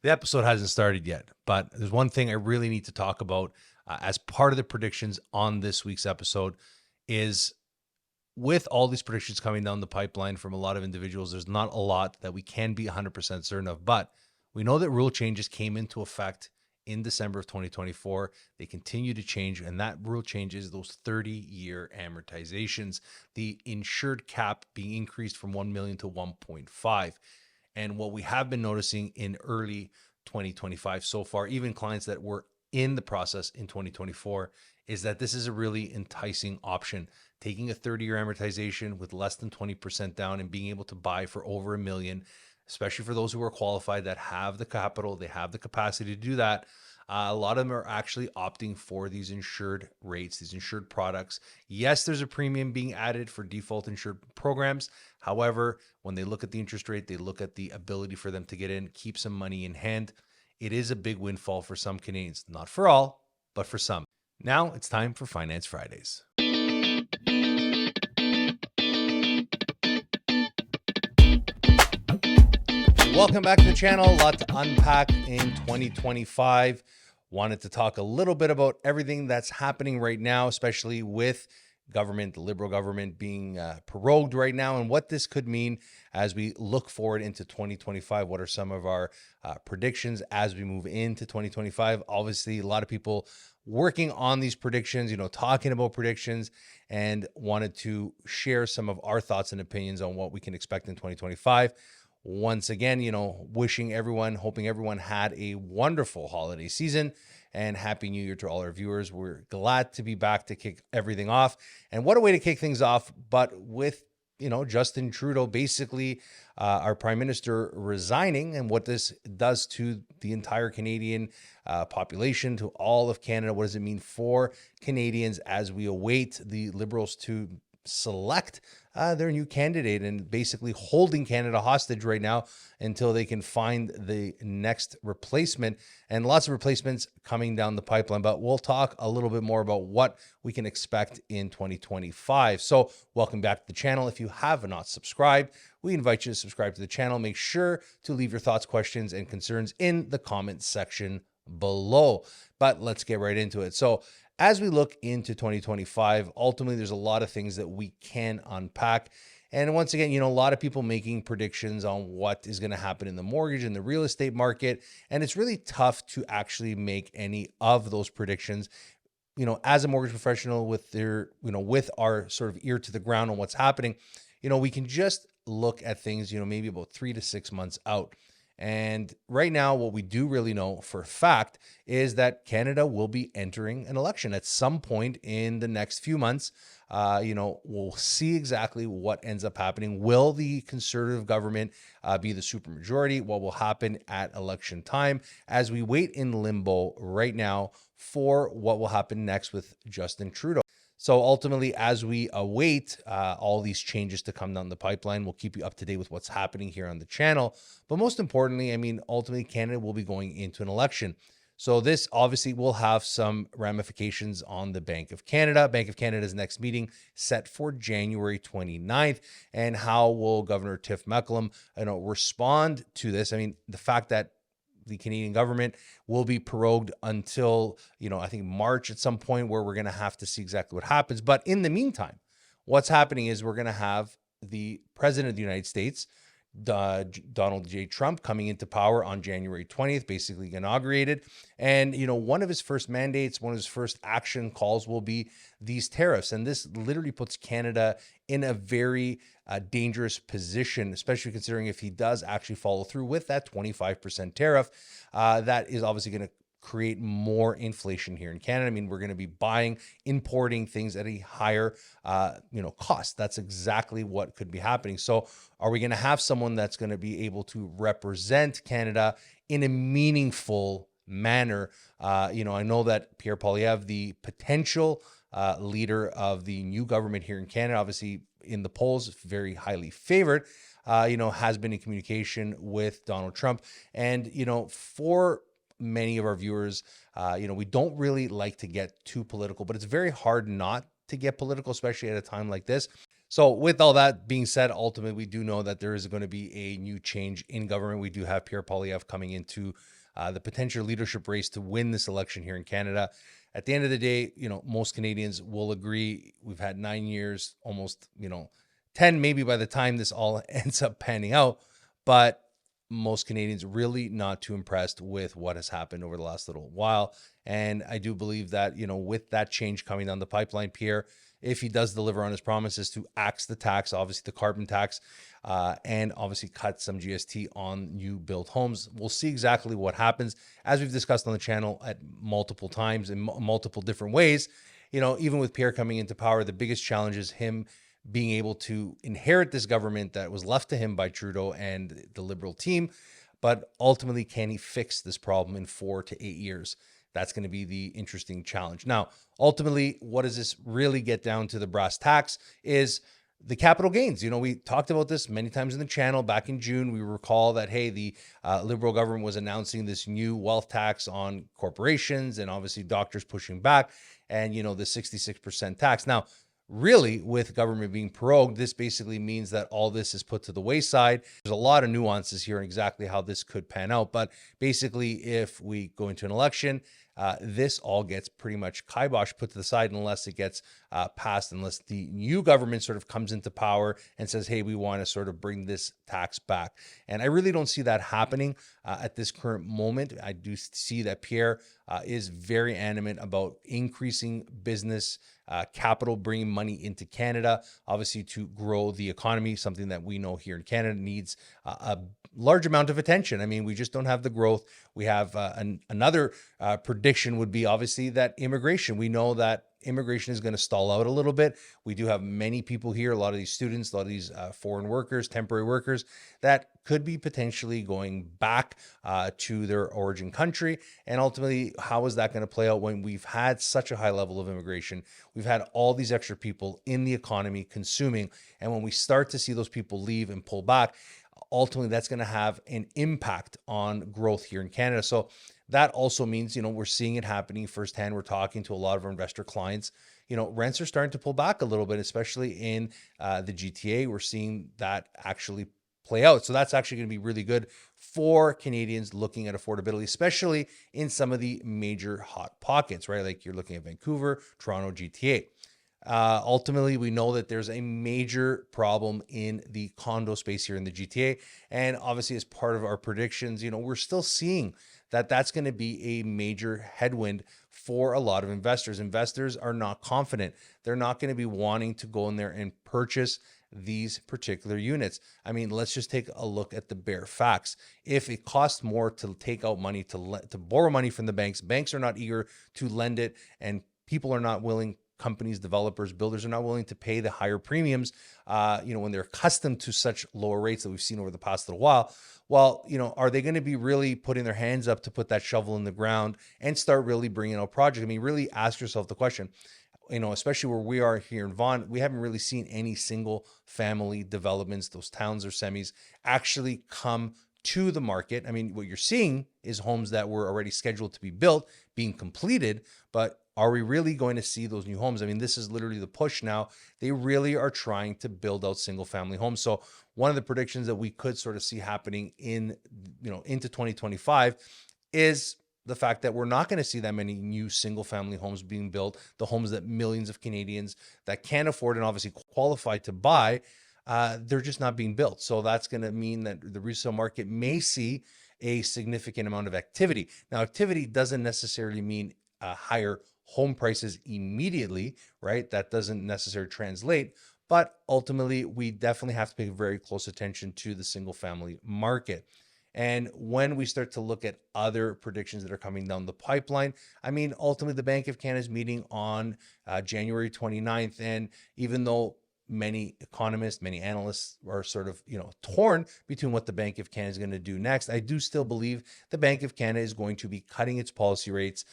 The episode hasn't started yet, but there's one thing I really need to talk about as part of the predictions on this week's episode is with all these predictions coming down the pipeline from a lot of individuals, there's not a lot that we can be 100% certain of, but we know that rule changes came into effect in December of 2024. They continue to change, and that rule change is those 30-year amortizations, the insured cap being increased from 1 million to 1.5. And what we have been noticing in early 2025 so far, even clients that were in the process in 2024, is that this is a really enticing option. Taking a 30-year amortization with less than 20% down and being able to buy for over $1 million, especially for those who are qualified that have the capital, they have the capacity to do that. A lot of them are actually opting for these insured rates, these insured products. Yes, there's a premium being added for default insured programs. However, when they look at the interest rate, they look at the ability for them to get in, keep some money in hand. It is a big windfall for some Canadians, not for all, but for some. Now it's time for Finance Fridays. Welcome back to the channel. A lot to unpack in 2025. Wanted to talk a little bit about everything that's happening right now, especially with government, the Liberal government being prorogued right now, and what this could mean as we look forward into 2025. What are some of our predictions as we move into 2025? Obviously, a lot of people working on these predictions, talking about predictions, and wanted to share some of our thoughts and opinions on what we can expect in 2025. Once again, wishing everyone, hoping everyone had a wonderful holiday season and Happy New Year to all our viewers. We're glad to be back to kick everything off. And what a way to kick things off, but with, Justin Trudeau, basically our prime minister resigning, and what this does to the entire Canadian population, to all of Canada. What does it mean for Canadians as we await the Liberals to select their new candidate, and basically holding Canada hostage right now until they can find the next replacement, and lots of replacements coming down the pipeline. But we'll talk a little bit more about what we can expect in 2025. So welcome back to the channel. If you have not subscribed, we invite you to subscribe to the channel. Make sure to leave your thoughts, questions, and concerns in the comment section below. But let's get right into it. So as we look into 2025, ultimately, there's a lot of things that we can unpack. And once again, a lot of people making predictions on what is going to happen in the mortgage and the real estate market. And it's really tough to actually make any of those predictions. As a mortgage professional with with our sort of ear to the ground on what's happening, we can just look at things, maybe about 3 to 6 months out. And right now, what we do really know for a fact is that Canada will be entering an election at some point in the next few months. We'll see exactly what ends up happening. Will the Conservative government be the supermajority? What will happen at election time as we wait in limbo right now for what will happen next with Justin Trudeau? So ultimately, as we await all these changes to come down the pipeline, we'll keep you up to date with what's happening here on the channel. But most importantly, ultimately, Canada will be going into an election. So this obviously will have some ramifications on the Bank of Canada. Bank of Canada's next meeting set for January 29th. And how will Governor Tiff Macklem respond to this? The fact that the Canadian government will be prorogued until, I think March at some point, where we're going to have to see exactly what happens. But in the meantime, what's happening is we're going to have the president of the United States, Donald J. Trump, coming into power on January 20th, basically inaugurated. And, one of his first mandates, one of his first action calls will be these tariffs. And this literally puts Canada in a very dangerous position, especially considering if he does actually follow through with that 25% tariff, that is obviously going to create more inflation here in Canada. We're going to be importing things at a higher, cost. That's exactly what could be happening. So are we going to have someone that's going to be able to represent Canada in a meaningful manner? I know that Pierre Poilievre, the potential leader of the new government here in Canada, obviously in the polls, very highly favored, has been in communication with Donald Trump. And, for many of our viewers, we don't really like to get too political, but it's very hard not to get political, especially at a time like this. So with all that being said, ultimately, we do know that there is going to be a new change in government. We do have Pierre Poilievre coming into the potential leadership race to win this election here in Canada. At the end of the day, most Canadians will agree we've had 9 years, almost, 10 maybe by the time this all ends up panning out. But most Canadians really not too impressed with what has happened over the last little while. And I do believe that, with that change coming down the pipeline, Pierre, if he does deliver on his promises to axe the tax, obviously the carbon tax, and obviously cut some GST on new built homes, we'll see exactly what happens. As we've discussed on the channel at multiple times in multiple different ways, even with Pierre coming into power, the biggest challenge is him being able to inherit this government that was left to him by Trudeau and the Liberal team. But ultimately, can he fix this problem in 4 to 8 years? That's going to be the interesting challenge. Now, ultimately, what does this really get down to the brass tacks is the capital gains. We talked about this many times in the channel. Back in June, we recall that, hey, the Liberal government was announcing this new wealth tax on corporations, and obviously doctors pushing back, and, the 66% tax. Now, really, with government being prorogued, this basically means that all this is put to the wayside. There's a lot of nuances here in exactly how this could pan out. But basically, if we go into an election, this all gets pretty much kibosh, put to the side, unless it gets passed, unless the new government sort of comes into power and says, hey, we want to sort of bring this tax back. And I really don't see that happening at this current moment. I do see that Pierre is very adamant about increasing business capital, bringing money into Canada, obviously to grow the economy, something that we know here in Canada needs a large amount of attention. I mean, we just don't have the growth. We have another prediction would be obviously that immigration. We know that immigration is going to stall out a little bit. We do have many people here, a lot of these students, a lot of these foreign workers, temporary workers that could be potentially going back to their origin country. And ultimately, how is that going to play out when we've had such a high level of immigration? We've had all these extra people in the economy consuming. And when we start to see those people leave and pull back, ultimately that's going to have an impact on growth here in Canada. So that also means, we're seeing it happening firsthand. We're talking to a lot of our investor clients. Rents are starting to pull back a little bit, especially in the GTA. We're seeing that actually play out. So that's actually going to be really good for Canadians looking at affordability, especially in some of the major hot pockets, right? Like you're looking at Vancouver, Toronto, GTA. Ultimately, we know that there's a major problem in the condo space here in the GTA. And obviously, as part of our predictions, we're still seeing that that's going to be a major headwind for a lot of investors. Investors are not confident. They're not going to be wanting to go in there and purchase these particular units. I mean, let's just take a look at the bare facts. If it costs more to take out money, to borrow money from the banks, banks are not eager to lend it, and people are not willing, companies, developers, builders are not willing to pay the higher premiums, when they're accustomed to such lower rates that we've seen over the past little while. Well, are they going to be really putting their hands up to put that shovel in the ground and start really bringing out projects? I mean, really ask yourself the question, especially where we are here in Vaughan, we haven't really seen any single family developments, those towns or semis, actually come to the market. I mean, what you're seeing is homes that were already scheduled to be built being completed, but are we really going to see those new homes? I mean, this is literally the push now. They really are trying to build out single family homes. So one of the predictions that we could sort of see happening into 2025 is the fact that we're not going to see that many new single family homes being built, the homes that millions of Canadians that can afford and obviously qualify to buy, they're just not being built. So that's going to mean that the resale market may see a significant amount of activity. Now, activity doesn't necessarily mean higher home prices immediately, right? That doesn't necessarily translate, but ultimately we definitely have to pay very close attention to the single family market. And when we start to look at other predictions that are coming down the pipeline, I mean, ultimately the Bank of Canada is meeting on January 29th. And even though many economists, many analysts are sort of, torn between what the Bank of Canada is going to do next, I do still believe the Bank of Canada is going to be cutting its policy rates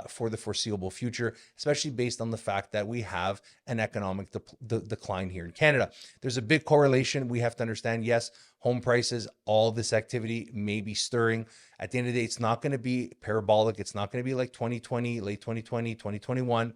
for the foreseeable future, especially based on the fact that we have an economic decline here in Canada. There's a big correlation. We have to understand, yes, home prices, all this activity may be stirring. At the end of the day, it's not going to be parabolic. It's not going to be like 2020, late 2020, 2021.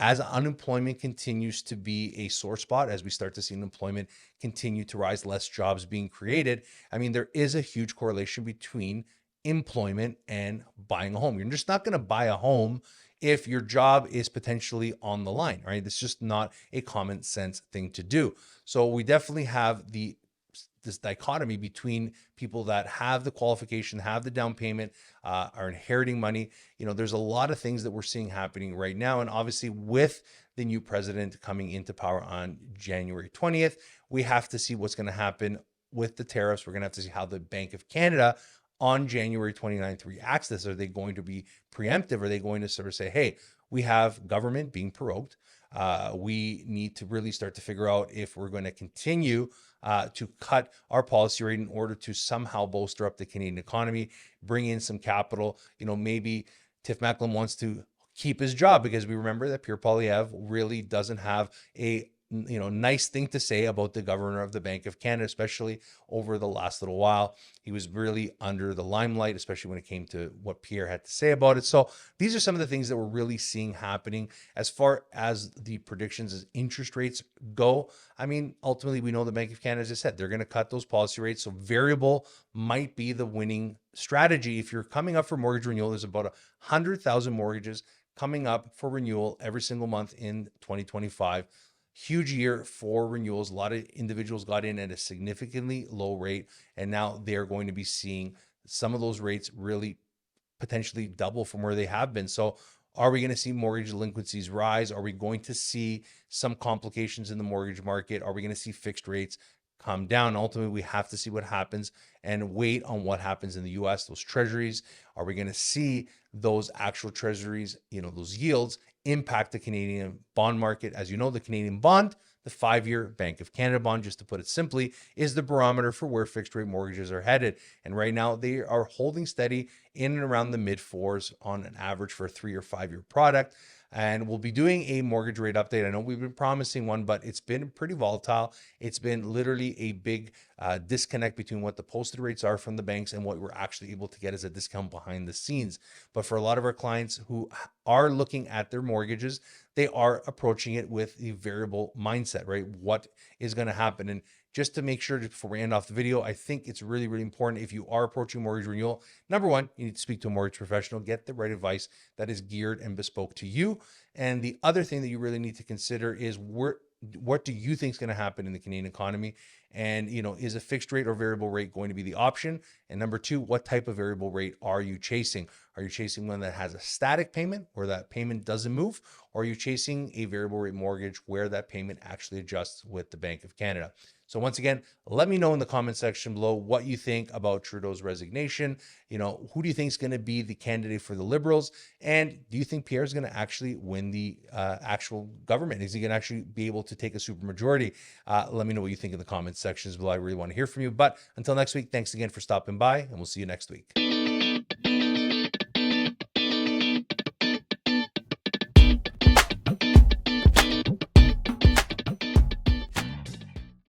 as unemployment continues to be a sore spot, as we start to see unemployment continue to rise, less jobs being created, I mean, there is a huge correlation between employment and buying a home. You're just not going to buy a home if your job is potentially on the line, right? It's just not a common sense thing to do. So we definitely have this dichotomy between people that have the qualification, have the down payment, are inheriting money. There's a lot of things that we're seeing happening right now. And obviously with the new president coming into power on January 20th, we have to see what's going to happen with the tariffs. We're going to have to see how the Bank of Canada on January 29th reacts to this. Are they going to be preemptive? Are they going to sort of say, hey, we have government being prorogued. We need to really start to figure out if we're going to continue to cut our policy rate in order to somehow bolster up the Canadian economy, bring in some capital. Maybe Tiff Macklem wants to keep his job because we remember that Pierre Poilievre really doesn't have a nice thing to say about the governor of the Bank of Canada, especially over the last little while. He was really under the limelight, especially when it came to what Pierre had to say about it. So these are some of the things that we're really seeing happening as far as the predictions as interest rates go. I mean, ultimately, we know the Bank of Canada, as I said, they're going to cut those policy rates. So variable might be the winning strategy. If you're coming up for mortgage renewal, there's about 100,000 mortgages coming up for renewal every single month in 2025. Huge year for renewals. A lot of individuals got in at a significantly low rate, and now they're going to be seeing some of those rates really potentially double from where they have been. So are we going to see mortgage delinquencies rise? Are we going to see some complications in the mortgage market? Are we going to see fixed rates come down? Ultimately, we have to see what happens and wait on what happens in the US, those treasuries. Are we going to see those actual treasuries, those yields impact the Canadian bond market? As you know, the Canadian bond, the 5-year Bank of Canada bond, just to put it simply, is the barometer for where fixed rate mortgages are headed. And right now they are holding steady in and around the mid 4s on an average for a 3 or 5-year product. And we'll be doing a mortgage rate update. I know we've been promising one, but it's been pretty volatile. It's been literally a big disconnect between what the posted rates are from the banks and what we're actually able to get as a discount behind the scenes. But for a lot of our clients who are looking at their mortgages, they are approaching it with a variable mindset, right? What is going to happen? And just to make sure, before we end off the video, I think it's really, really important if you are approaching mortgage renewal, number one, you need to speak to a mortgage professional, get the right advice that is geared and bespoke to you. And the other thing that you really need to consider is what do you think is going to happen in the Canadian economy? And, is a fixed rate or variable rate going to be the option? And number two, what type of variable rate are you chasing? Are you chasing one that has a static payment where that payment doesn't move? Or are you chasing a variable rate mortgage where that payment actually adjusts with the Bank of Canada? So once again, let me know in the comment section below what you think about Trudeau's resignation. Who do you think is going to be the candidate for the Liberals? And do you think Pierre is going to actually win the actual government? Is he going to actually be able to take a supermajority? Let me know what you think in the comment sections below. I really want to hear from you. But until next week, thanks again for stopping by, and we'll see you next week.